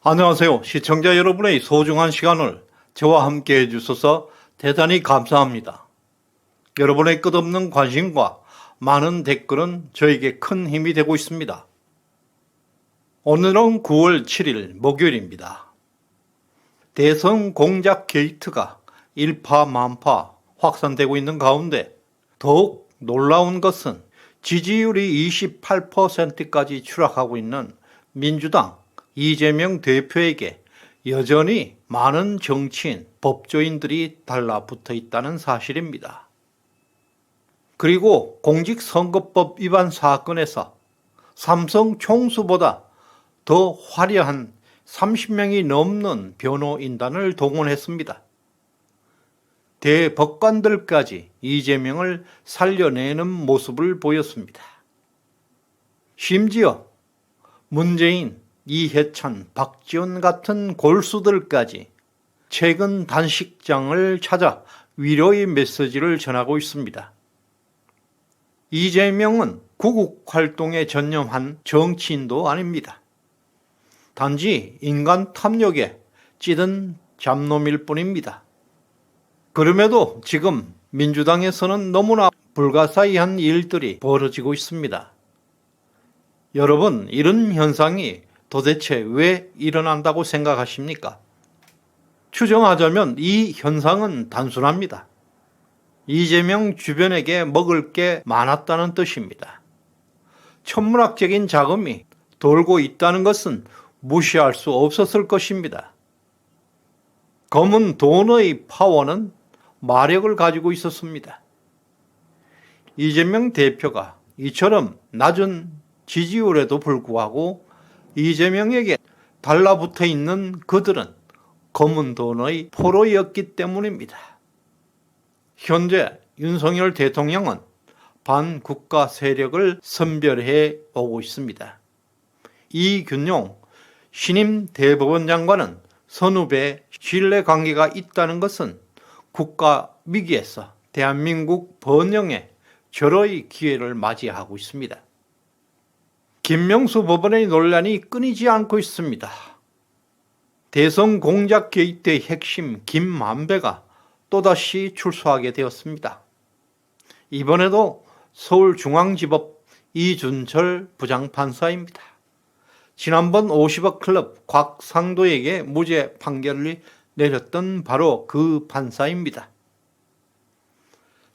안녕하세요. 시청자 여러분의 소중한 시간을 저와 함께 해주셔서 대단히 감사합니다. 여러분의 끝없는 관심과 많은 댓글은 저에게 큰 힘이 되고 있습니다. 오늘은 9월 7일 목요일입니다. 대선 공작 게이트가 일파만파 확산되고 있는 가운데 더욱 놀라운 것은 지지율이 28%까지 추락하고 있는 민주당 이재명 대표에게 여전히 많은 정치인, 법조인들이 달라붙어 있다는 사실입니다. 그리고 공직선거법 위반 사건에서 삼성 총수보다 더 화려한 30명이 넘는 변호인단을 동원했습니다. 대법관들까지 이재명을 살려내는 모습을 보였습니다. 심지어 문재인, 이해찬, 박지원 같은 골수들까지 최근 단식장을 찾아 위로의 메시지를 전하고 있습니다. 이재명은 구국 활동에 전념한 정치인도 아닙니다. 단지 인간 탐욕에 찌든 잡놈일 뿐입니다. 그럼에도 지금 민주당에서는 너무나 불가사의한 일들이 벌어지고 있습니다. 여러분, 이런 현상이 도대체 왜 일어난다고 생각하십니까? 추정하자면 이 현상은 단순합니다. 이재명 주변에게 먹을 게 많았다는 뜻입니다. 천문학적인 자금이 돌고 있다는 것은 무시할 수 없었을 것입니다. 검은 돈의 파워는 마력을 가지고 있었습니다. 이재명 대표가 이처럼 낮은 지지율에도 불구하고 이재명에게 달라붙어 있는 그들은 검은 돈의 포로였기 때문입니다. 현재 윤석열 대통령은 반국가 세력을 선별해 오고 있습니다. 이균용 신임 대법원 장관은 선후배 신뢰관계가 있다는 것은 국가 위기에서 대한민국 번영에 절호의 기회를 맞이하고 있습니다. 김명수 법원의 논란이 끊이지 않고 있습니다. 대선 공작 게이트의 핵심 김만배가 또다시 출소하게 되었습니다. 이번에도 서울중앙지법 이준철 부장판사입니다. 지난번 50억 클럽 곽상도에게 무죄 판결을 내렸던 바로 그 판사입니다.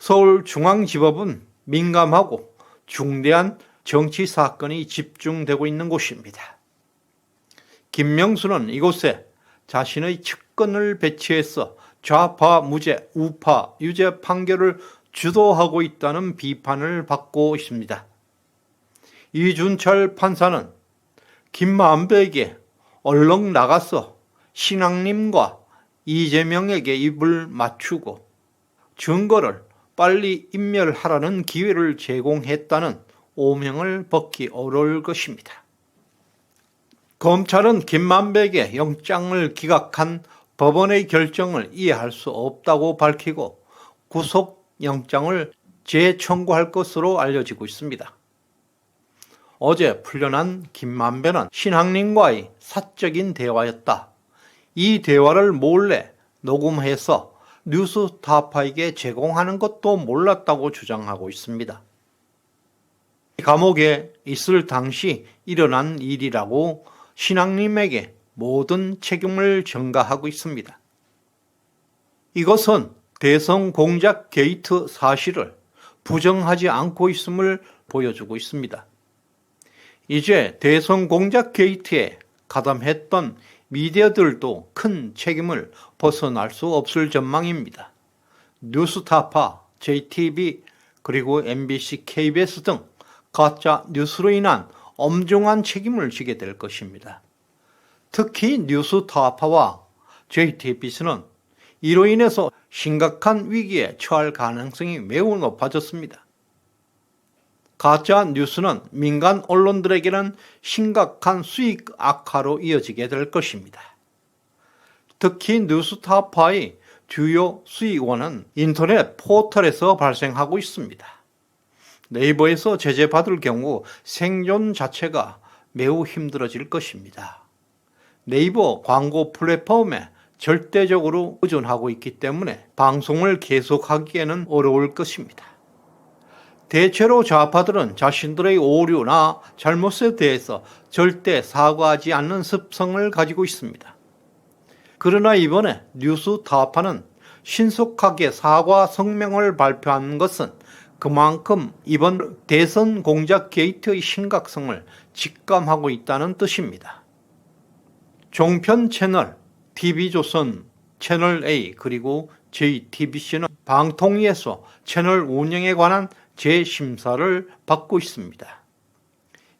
서울중앙지법은 민감하고 중대한 정치 사건이 집중되고 있는 곳입니다. 김명수는 이곳에 자신의 측근을 배치해서 좌파 무죄, 우파 유죄 판결을 주도하고 있다는 비판을 받고 있습니다. 이준철 판사는 김만배에게 얼른 나가서 신앙님과 이재명에게 입을 맞추고 증거를 빨리 인멸하라는 기회를 제공했다는 오명을 벗기 어려울 것입니다. 검찰은 김만배에게 영장을 기각한 법원의 결정을 이해할 수 없다고 밝히고 구속영장을 재청구할 것으로 알려지고 있습니다. 어제 풀려난 김만배는 신앙님과의 사적인 대화였다. 이 대화를 몰래 녹음해서 뉴스타파에게 제공하는 것도 몰랐다고 주장하고 있습니다. 감옥에 있을 당시 일어난 일이라고 신앙님에게 모든 책임을 전가하고 있습니다. 이것은 대선 공작 게이트 사실을 부정하지 않고 있음을 보여주고 있습니다. 이제 대선 공작 게이트에 가담했던 미디어들도 큰 책임을 벗어날 수 없을 전망입니다. 뉴스타파, JTB, 그리고 MBC, KBS 등 가짜 뉴스로 인한 엄중한 책임을 지게 될 것입니다. 특히 뉴스타파와 JTBC는 이로 인해서 심각한 위기에 처할 가능성이 매우 높아졌습니다. 가짜 뉴스는 민간 언론들에게는 심각한 수익 악화로 이어지게 될 것입니다. 특히 뉴스타파의 주요 수익원은 인터넷 포털에서 발생하고 있습니다. 네이버에서 제재받을 경우 생존 자체가 매우 힘들어질 것입니다. 네이버 광고 플랫폼에 절대적으로 의존하고 있기 때문에 방송을 계속하기에는 어려울 것입니다. 대체로 좌파들은 자신들의 오류나 잘못에 대해서 절대 사과하지 않는 습성을 가지고 있습니다. 그러나 이번에 뉴스타파는 신속하게 사과 성명을 발표한 것은 그만큼 이번 대선 공작 게이트의 심각성을 직감하고 있다는 뜻입니다. 종편 채널, TV조선, 채널A 그리고 JTBC는 방통위에서 채널 운영에 관한 재심사를 받고 있습니다.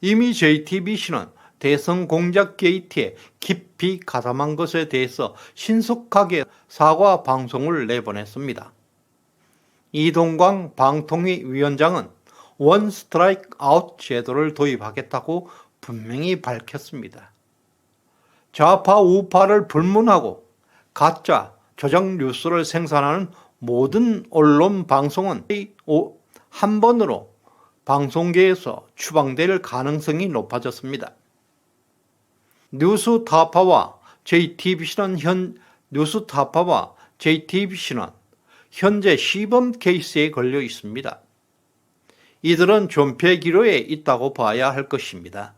이미 JTBC는 대선 공작 게이트에 깊이 가담한 것에 대해서 신속하게 사과 방송을 내보냈습니다. 이동광 방통위 위원장은 원 스트라이크 아웃 제도를 도입하겠다고 분명히 밝혔습니다. 좌파 우파를 불문하고 가짜 조작 뉴스를 생산하는 모든 언론 방송은 한 번으로 방송계에서 추방될 가능성이 높아졌습니다. 뉴스타파와 JTBC는 현재 시범 케이스에 걸려 있습니다. 이들은 존폐 기로에 있다고 봐야 할 것입니다.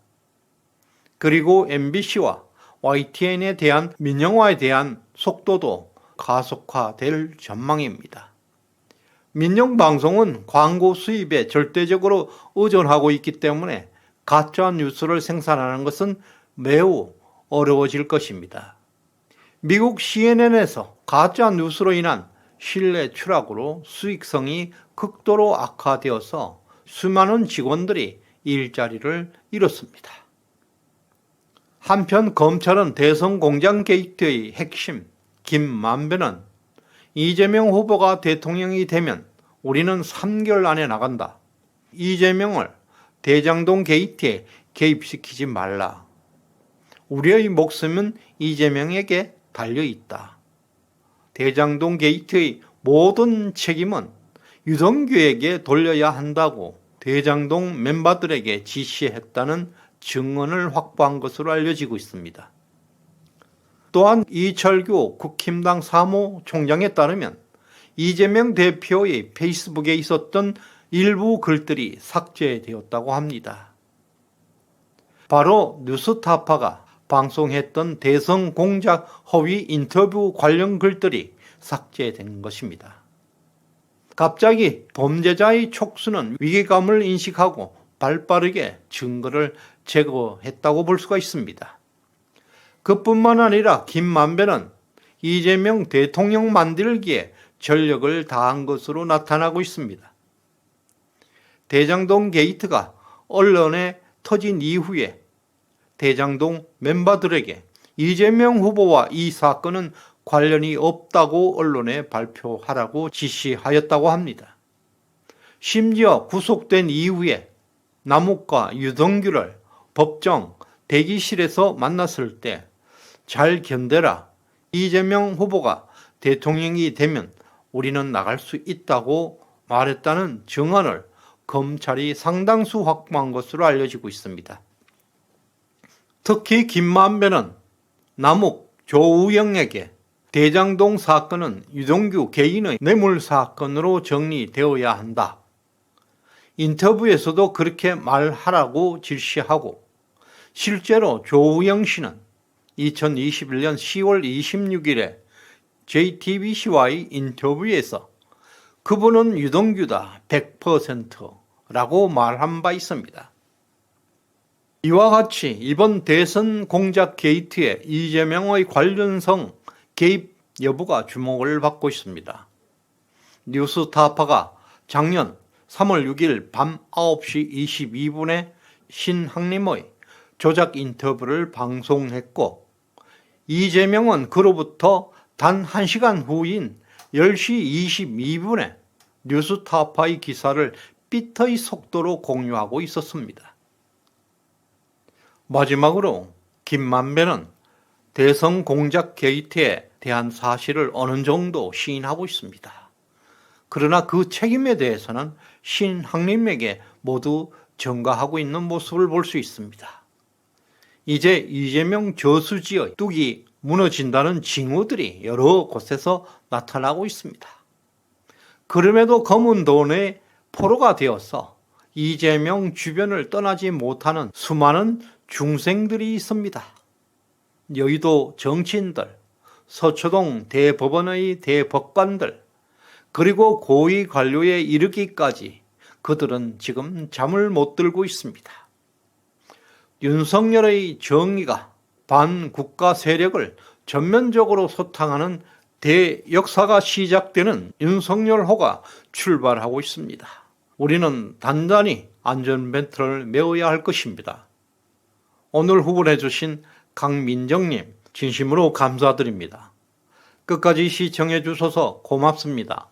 그리고 MBC와 YTN에 대한 민영화에 대한 속도도 가속화될 전망입니다. 민영방송은 광고 수입에 절대적으로 의존하고 있기 때문에 가짜 뉴스를 생산하는 것은 매우 어려워질 것입니다. 미국 CNN에서 가짜 뉴스로 인한 신뢰 추락으로 수익성이 극도로 악화되어서 수많은 직원들이 일자리를 잃었습니다. 한편 검찰은 대선 공작 게이트의 핵심 김만배는 이재명 후보가 대통령이 되면 우리는 3개월 안에 나간다. 이재명을 대장동 게이트에 개입시키지 말라. 우리의 목숨은 이재명에게 달려있다. 대장동 게이트의 모든 책임은 유동규에게 돌려야 한다고 대장동 멤버들에게 지시했다는 증언을 확보한 것으로 알려지고 있습니다. 또한 이철규 국힘당 사무총장에 따르면 이재명 대표의 페이스북에 있었던 일부 글들이 삭제되었다고 합니다. 바로 뉴스타파가 방송했던 대선 공작 허위 인터뷰 관련 글들이 삭제된 것입니다. 갑자기 범죄자의 촉수는 위기감을 인식하고 발빠르게 증거를 제거했다고 볼 수가 있습니다. 그뿐만 아니라 김만배는 이재명 대통령 만들기에 전력을 다한 것으로 나타나고 있습니다. 대장동 게이트가 언론에 터진 이후에 대장동 멤버들에게 이재명 후보와 이 사건은 관련이 없다고 언론에 발표하라고 지시하였다고 합니다. 심지어 구속된 이후에 남욱과 유동규를 법정 대기실에서 만났을 때 잘 견뎌라. 이재명 후보가 대통령이 되면 우리는 나갈 수 있다고 말했다는 증언을 검찰이 상당수 확보한 것으로 알려지고 있습니다. 특히 김만배는 남욱 조우영에게 대장동 사건은 유동규 개인의 뇌물 사건으로 정리되어야 한다. 인터뷰에서도 그렇게 말하라고 지시하고 실제로 조우영 씨는 2021년 10월 26일에 JTBC와의 인터뷰에서 그분은 유동규다 100%라고 말한 바 있습니다. 이와 같이 이번 대선 공작 게이트에 이재명의 관련성 개입 여부가 주목을 받고 있습니다. 뉴스타파가 작년 3월 6일 밤 9시 22분에 신학님의 조작 인터뷰를 방송했고 이재명은 그로부터 단 1시간 후인 10시 22분에 뉴스타파의 기사를 빛의 속도로 공유하고 있었습니다. 마지막으로 김만배는 대선 공작 게이트에 대한 사실을 어느 정도 시인하고 있습니다. 그러나 그 책임에 대해서는 신학님에게 모두 전가하고 있는 모습을 볼 수 있습니다. 이제 이재명 저수지의 뚝이 무너진다는 징후들이 여러 곳에서 나타나고 있습니다. 그럼에도 검은 돈의 포로가 되어서 이재명 주변을 떠나지 못하는 수많은 중생들이 있습니다. 여의도 정치인들, 서초동 대법원의 대법관들, 그리고 고위 관료에 이르기까지 그들은 지금 잠을 못 들고 있습니다. 윤석열의 정의가 반국가 세력을 전면적으로 소탕하는 대역사가 시작되는 윤석열호가 출발하고 있습니다. 우리는 단단히 안전벨트를 메어야 할 것입니다. 오늘 후원해 주신 강민정님 진심으로 감사드립니다. 끝까지 시청해 주셔서 고맙습니다.